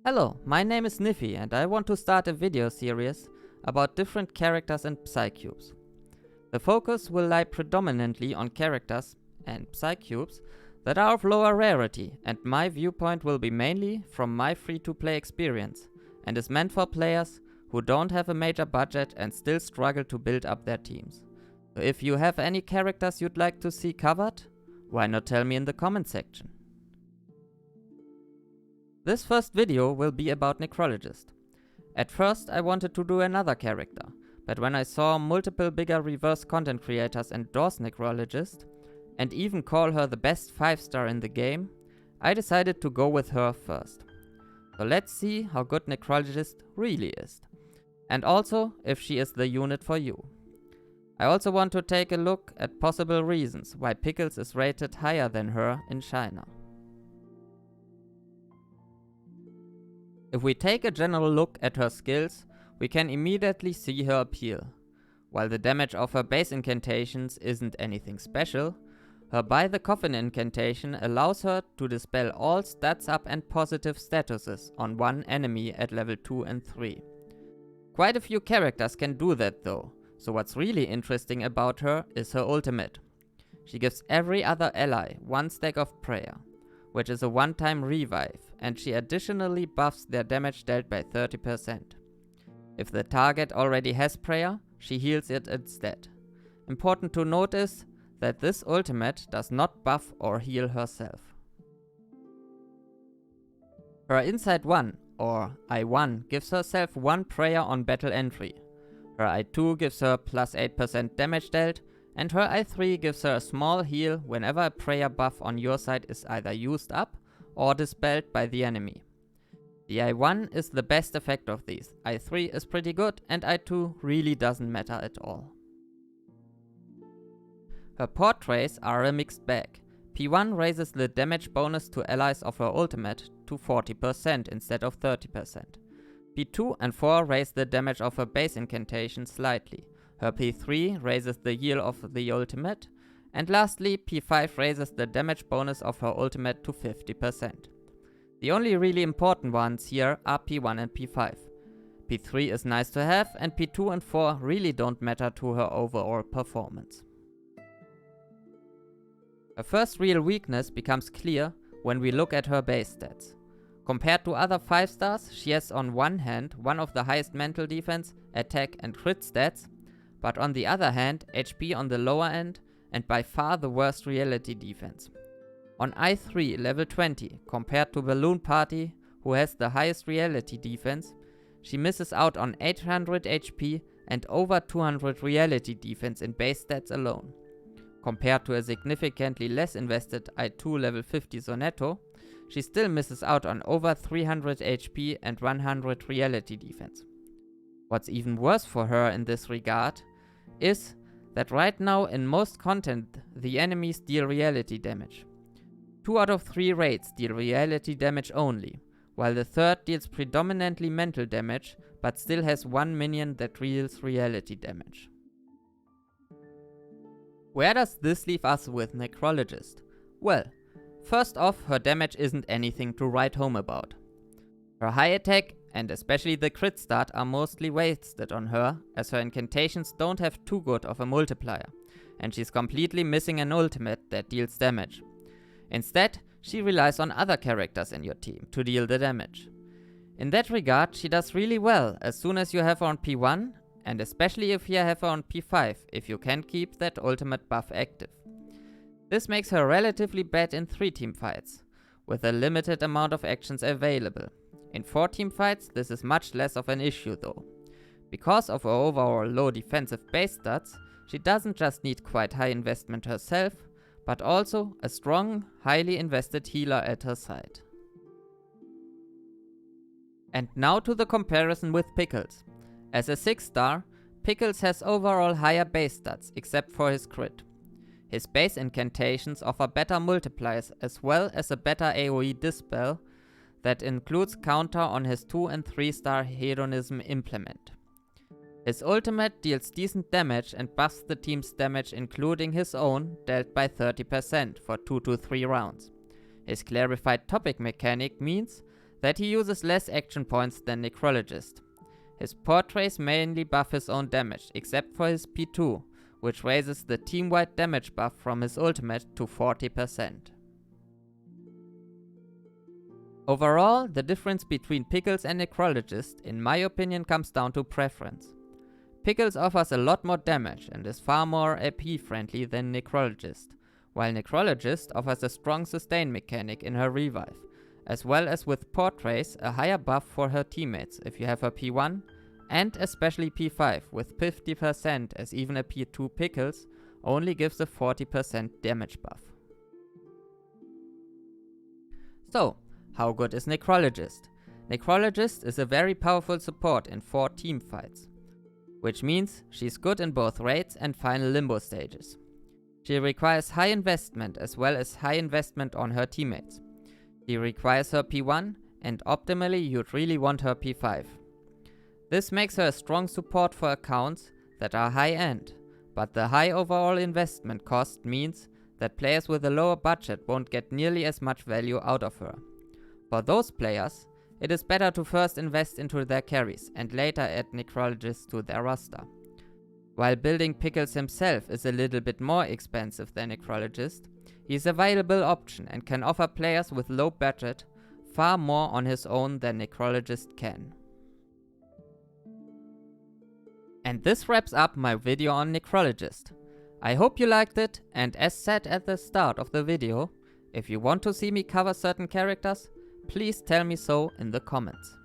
Hello, my name is Niffy and I want to start a video series about different characters and Psycubes. The focus will lie predominantly on characters and Psycubes that are of lower rarity, and my viewpoint will be mainly from my free-to-play experience and is meant for players who don't have a major budget and still struggle to build up their teams. So if you have any characters you'd like to see covered, why not tell me in the comment section. This first video will be about Necrologist. At first I wanted to do another character, but when I saw multiple bigger reverse content creators endorse Necrologist and even call her the best 5-star in the game, I decided to go with her first. So let's see how good Necrologist really is, and also if she is the unit for you. I also want to take a look at possible reasons why Pickles is rated higher than her in China. If we take a general look at her skills, we can immediately see her appeal. While the damage of her base incantations isn't anything special, her By the Coffin incantation allows her to dispel all stats up and positive statuses on one enemy at level 2 and 3. Quite a few characters can do that though, so what's really interesting about her is her ultimate. She gives every other ally 1 stack of prayer, which is a one-time revive, and she additionally buffs their damage dealt by 30%. If the target already has prayer, she heals it instead. Important to note is that this ultimate does not buff or heal herself. Her Insight 1, or I1, gives herself 1 prayer on battle entry. Her I2 gives her plus 8% damage dealt, and her I3 gives her a small heal whenever a prayer buff on your side is either used up or dispelled by the enemy. The I1 is the best effect of these, I3 is pretty good, and I2 really doesn't matter at all. Her portraits are a mixed bag. P1 raises the damage bonus to allies of her ultimate to 40% instead of 30%. P2 and 4 raise the damage of her base incantation slightly. Her P3 raises the heal of the ultimate, and lastly P5 raises the damage bonus of her ultimate to 50%. The only really important ones here are P1 and P5. P3 is nice to have, and P2 and 4 really don't matter to her overall performance. Her first real weakness becomes clear when we look at her base stats. Compared to other 5-stars, she has on one hand one of the highest mental defense, attack and crit stats, but on the other hand, HP on the lower end and by far the worst reality defense. On I3 level 20, compared to Balloon Party, who has the highest reality defense, she misses out on 800 HP and over 200 reality defense in base stats alone. Compared to a significantly less invested I2 level 50 Sonetto, she still misses out on over 300 HP and 100 reality defense. What's even worse for her in this regard is that right now in most content the enemies deal reality damage. 2 out of 3 raids deal reality damage only, while the third deals predominantly mental damage but still has 1 minion that deals reality damage. Where does this leave us with Necrologist? Well, first off, her damage isn't anything to write home about. Her high attack and especially the crit start are mostly wasted on her, as her incantations don't have too good of a multiplier, and she's completely missing an ultimate that deals damage. Instead, she relies on other characters in your team to deal the damage. In that regard, she does really well as soon as you have her on P1, and especially if you have her on P5, if you can keep that ultimate buff active. This makes her relatively bad in 3-team fights, with a limited amount of actions available. In 4-team fights, this is much less of an issue though. Because of her overall low defensive base stats, she doesn't just need quite high investment herself, but also a strong, highly invested healer at her side. And now to the comparison with Pickles. As a 6-star, Pickles has overall higher base stats except for his crit. His base incantations offer better multipliers as well as a better AoE dispel that includes counter on his 2 and 3-star Hedonism implement. His ultimate deals decent damage and buffs the team's damage including his own dealt by 30% for 2 to 3 rounds. His clarified topic mechanic means that he uses less action points than Necrologist. His portraits mainly buff his own damage, except for his P2, which raises the team-wide damage buff from his ultimate to 40%. Overall, the difference between Pickles and Necrologist, in my opinion, comes down to preference. Pickles offers a lot more damage and is far more AP friendly than Necrologist, while Necrologist offers a strong sustain mechanic in her revive, as well as with portraits a higher buff for her teammates if you have her P1, and especially P5 with 50%, as even a P2 Pickles only gives a 40% damage buff. So, how good is Necrologist? Necrologist is a very powerful support in 4 team fights, which means she's good in both raids and final limbo stages. She requires high investment as well as high investment on her teammates. She requires her P1, and optimally you'd really want her P5. This makes her a strong support for accounts that are high end, but the high overall investment cost means that players with a lower budget won't get nearly as much value out of her. For those players, it is better to first invest into their carries and later add Necrologists to their roster. While building Pickles himself is a little bit more expensive than Necrologist, he is a viable option and can offer players with low budget far more on his own than Necrologist can. And this wraps up my video on Necrologist. I hope you liked it, and as said at the start of the video, if you want to see me cover certain characters, please tell me so in the comments.